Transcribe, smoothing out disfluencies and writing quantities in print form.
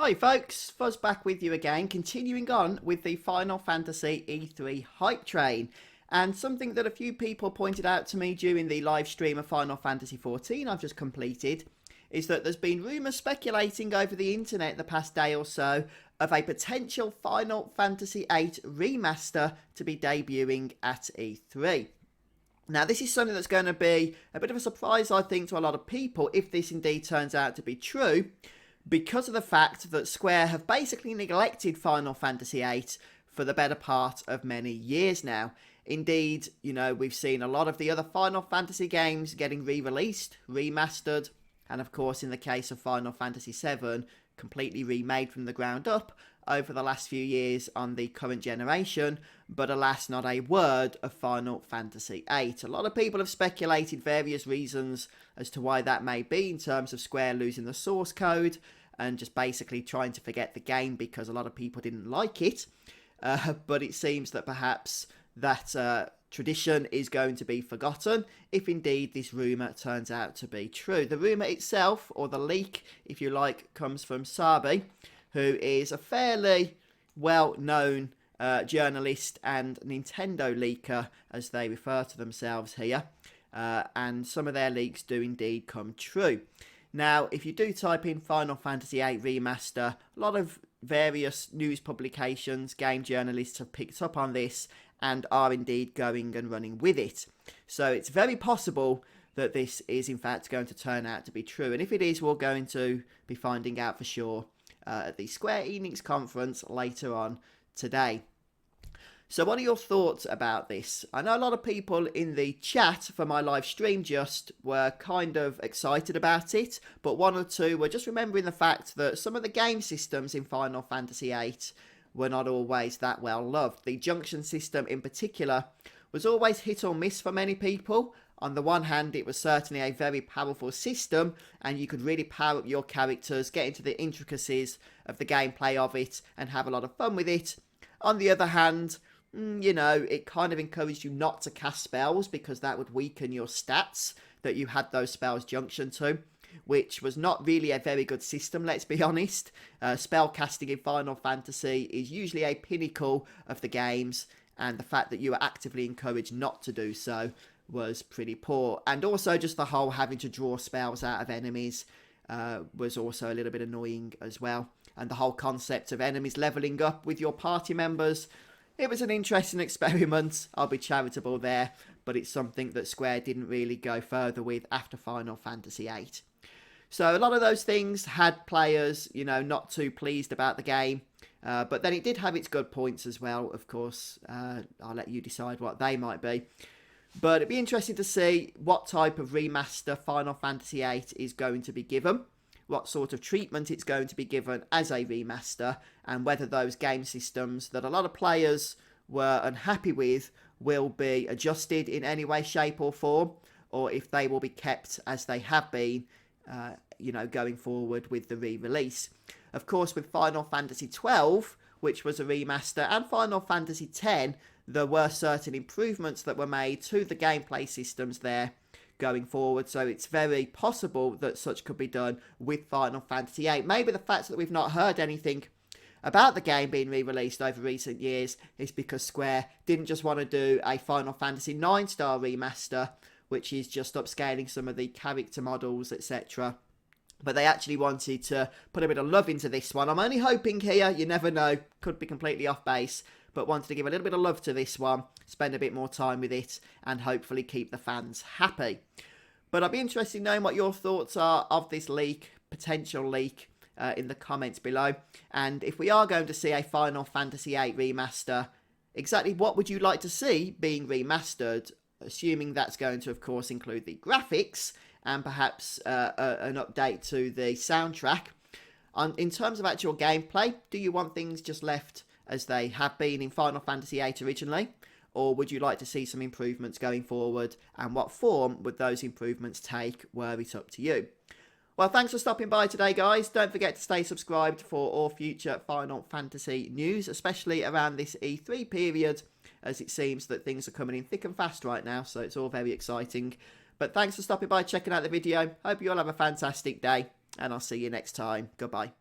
Hi folks, Fuzz back with you again, continuing on with the Final Fantasy E3 hype train. And something that a few people pointed out to me during the live stream of Final Fantasy XIV I've just completed is that there's been rumours speculating over the internet the past day or so of a potential Final Fantasy VIII remaster to be debuting at E3. Now, this is something that's going to be a bit of a surprise, I think, to a lot of people if this indeed turns out to be true, because of the fact that Square have basically neglected Final Fantasy VIII for the better part of many years now. Indeed, you know, we've seen a lot of the other Final Fantasy games getting re-released, remastered, and of course in the case of Final Fantasy VII, completely remade from the ground up over the last few years on the current generation, but alas, not a word of Final Fantasy VIII. A lot of people have speculated various reasons as to why that may be, in terms of Square losing the source code and just basically trying to forget the game because a lot of people didn't like it. But it seems that perhaps that tradition is going to be forgotten if indeed this rumour turns out to be true. The rumour itself, or the leak, if you like, comes from Sabi, who is a fairly well-known journalist and Nintendo leaker, as they refer to themselves here. And some of their leaks do indeed come true. Now, if you do type in Final Fantasy VIII Remaster, a lot of various news publications, game journalists have picked up on this and are indeed going and running with it. So it's very possible that this is in fact going to turn out to be true. And if it is, we're going to be finding out for sure at the Square Enix conference later on today. So what are your thoughts about this? I know a lot of people in the chat for my live stream just were kind of excited about it, but one or two were just remembering the fact that some of the game systems in Final Fantasy VIII were not always that well loved. The junction system in particular was always hit or miss for many people. On the one hand, it was certainly a very powerful system, and you could really power up your characters, get into the intricacies of the gameplay of it, and have a lot of fun with it. On the other hand, you know, it kind of encouraged you not to cast spells because that would weaken your stats that you had those spells junction to, which was not really a very good system, let's be honest. Spell casting in Final Fantasy is usually a pinnacle of the games, and the fact that you are actively encouraged not to do so was pretty poor. And also just the whole having to draw spells out of enemies was also a little bit annoying as well. And the whole concept of enemies leveling up with your party members, it was an interesting experiment. I'll be charitable there, but it's something that Square didn't really go further with after Final Fantasy VIII. So a lot of those things had players, you know, not too pleased about the game. But then it did have its good points as well, of course. I'll let you decide what they might be. But it'd be interesting to see what type of remaster Final Fantasy VIII is going to be given, what sort of treatment it's going to be given as a remaster, and whether those game systems that a lot of players were unhappy with will be adjusted in any way, shape or form, or if they will be kept as they have been, you know, going forward with the re-release. Of course, with Final Fantasy XII, which was a remaster, and Final Fantasy X, there were certain improvements that were made to the gameplay systems there going forward, so it's very possible that such could be done with Final Fantasy VIII. Maybe the fact that we've not heard anything about the game being re-released over recent years is because Square didn't just want to do a Final Fantasy IX style remaster, which is just upscaling some of the character models, etc. But they actually wanted to put a bit of love into this one. I'm only hoping here, you never know, could be completely off base, but wanted to give a little bit of love to this one, spend a bit more time with it, and hopefully keep the fans happy. But I'd be interested in knowing what your thoughts are of this leak, potential leak, in the comments below. And if we are going to see a Final Fantasy VIII remaster, exactly what would you like to see being remastered, assuming that's going to, of course, include the graphics and perhaps an update to the soundtrack. In terms of actual gameplay, do you want things just left as they have been in Final Fantasy VIII originally, or would you like to see some improvements going forward, and what form would those improvements take, were it up to you? Well, thanks for stopping by today, guys. Don't forget to stay subscribed for all future Final Fantasy news, especially around this E3 period, as it seems that things are coming in thick and fast right now, so it's all very exciting. But thanks for stopping by, checking out the video. Hope you all have a fantastic day, and I'll see you next time. Goodbye.